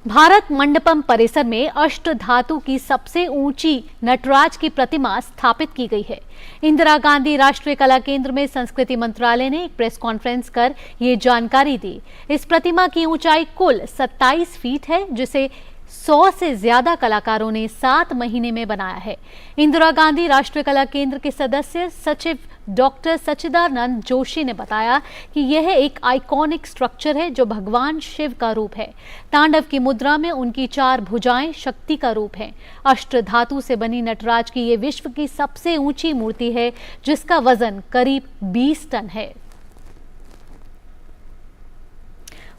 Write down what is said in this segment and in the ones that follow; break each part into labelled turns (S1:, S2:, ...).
S1: भारत मंडपम परिसर में अष्टधातु की सबसे ऊंची नटराज की प्रतिमा स्थापित की गई है। इंदिरा गांधी राष्ट्रीय कला केंद्र में संस्कृति मंत्रालय ने एक प्रेस कॉन्फ्रेंस कर ये जानकारी दी। इस प्रतिमा की ऊंचाई कुल 27 फीट है, जिसे 100 से ज्यादा कलाकारों ने 7 महीने में बनाया है। इंदिरा गांधी राष्ट्रीय कला केंद्र के सदस्य सचिव डॉक्टर सच्चिदानंद जोशी ने बताया कि यह एक आइकॉनिक स्ट्रक्चर है जो भगवान शिव का रूप है। तांडव की मुद्रा में उनकी 4 भुजाएं शक्ति का रूप हैं। अष्टधातु से बनी नटराज की ये विश्व की सबसे ऊंची मूर्ति है, जिसका वजन करीब 20 टन है।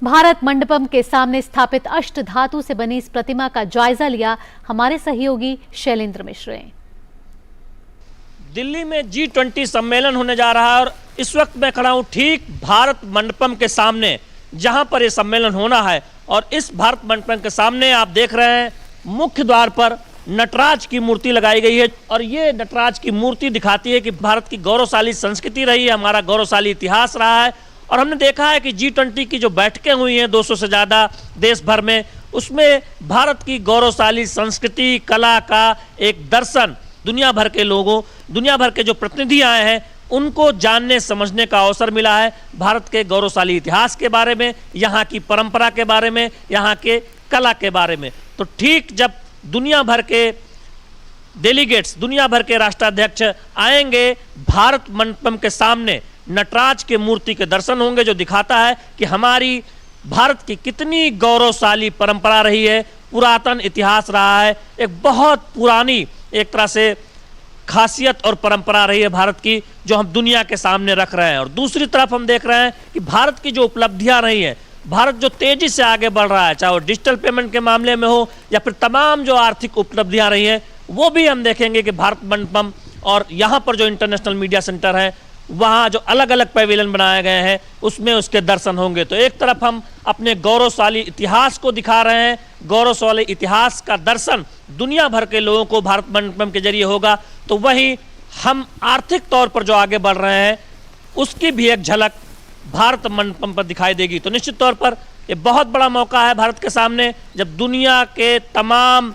S1: भारत मंडपम के सामने स्थापित अष्टधातु से बनी इस प्रतिमा का जायजा लिया हमारे सहयोगी शैलेंद्र मिश्र ने।
S2: दिल्ली में G20 सम्मेलन होने जा रहा है और इस वक्त मैं खड़ा हूं ठीक भारत मंडपम के सामने, जहां पर यह सम्मेलन होना है। और इस भारत मंडपम के सामने आप देख रहे हैं मुख्य द्वार पर नटराज की मूर्ति लगाई गई है। और ये नटराज की मूर्ति दिखाती है कि भारत की गौरवशाली संस्कृति रही है, हमारा गौरवशाली इतिहास रहा है। और हमने देखा है कि G20 की जो बैठकें हुई हैं 200 से ज़्यादा देश भर में, उसमें भारत की गौरवशाली संस्कृति कला का एक दर्शन दुनिया भर के लोगों, दुनिया भर के जो प्रतिनिधि आए हैं, उनको जानने समझने का अवसर मिला है। भारत के गौरवशाली इतिहास के बारे में, यहाँ की परंपरा के बारे में, यहाँ के कला के बारे में। तो ठीक जब दुनिया भर के डेलीगेट्स, दुनिया भर के राष्ट्राध्यक्ष आएंगे, भारत मंडपम के सामने नटराज के मूर्ति के दर्शन होंगे, जो दिखाता है कि हमारी भारत की कितनी गौरवशाली परंपरा रही है, पुरातन इतिहास रहा है, एक बहुत पुरानी एक तरह से खासियत और परंपरा रही है भारत की, जो हम दुनिया के सामने रख रहे हैं। और दूसरी तरफ हम देख रहे हैं कि भारत की जो उपलब्धियां रही हैं, भारत जो तेजी से आगे बढ़ रहा है, चाहे वो डिजिटल पेमेंट के मामले में हो या फिर तमाम जो आर्थिक उपलब्धियां रही हैं, वो भी हम देखेंगे कि भारत मंडपम और यहाँ पर जो इंटरनेशनल मीडिया सेंटर है, वहाँ जो अलग अलग पैविलियन बनाए गए हैं, उसमें उसके दर्शन होंगे। तो एक तरफ हम अपने गौरवशाली इतिहास को दिखा रहे हैं, गौरवशाली इतिहास का दर्शन दुनिया भर के लोगों को भारत मंडपम के जरिए होगा, तो वहीं हम आर्थिक तौर पर जो आगे बढ़ रहे हैं, उसकी भी एक झलक भारत मंडपम पर दिखाई देगी। तो निश्चित तौर पर ये बहुत बड़ा मौका है भारत के सामने, जब दुनिया के तमाम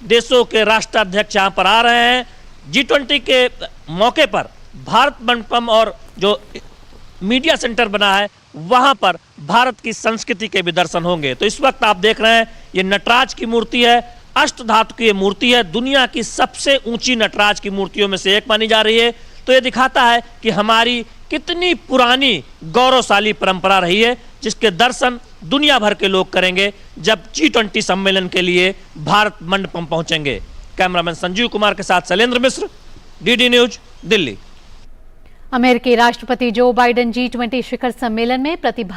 S2: देशों के राष्ट्राध्यक्ष यहाँ पर आ रहे हैं। G20 के मौके पर भारत मंडपम और जो मीडिया सेंटर बना है, वहां पर भारत की संस्कृति के भी दर्शन होंगे। तो इस वक्त आप देख रहे हैं ये नटराज की मूर्ति है, अष्टधातु की ये मूर्ति है, दुनिया की सबसे ऊंची नटराज की मूर्तियों में से एक मानी जा रही है। तो ये दिखाता है कि हमारी कितनी पुरानी गौरवशाली परंपरा रही है, जिसके दर्शन दुनिया भर के लोग करेंगे जब G20 सम्मेलन के लिए भारत मंडपम पहुंचेंगे। कैमरामैन संजीव कुमार के साथ शैलेंद्र मिश्र, DD न्यूज, दिल्ली।
S1: अमेरिकी राष्ट्रपति जो बाइडेन G20 शिखर सम्मेलन में प्रतिभा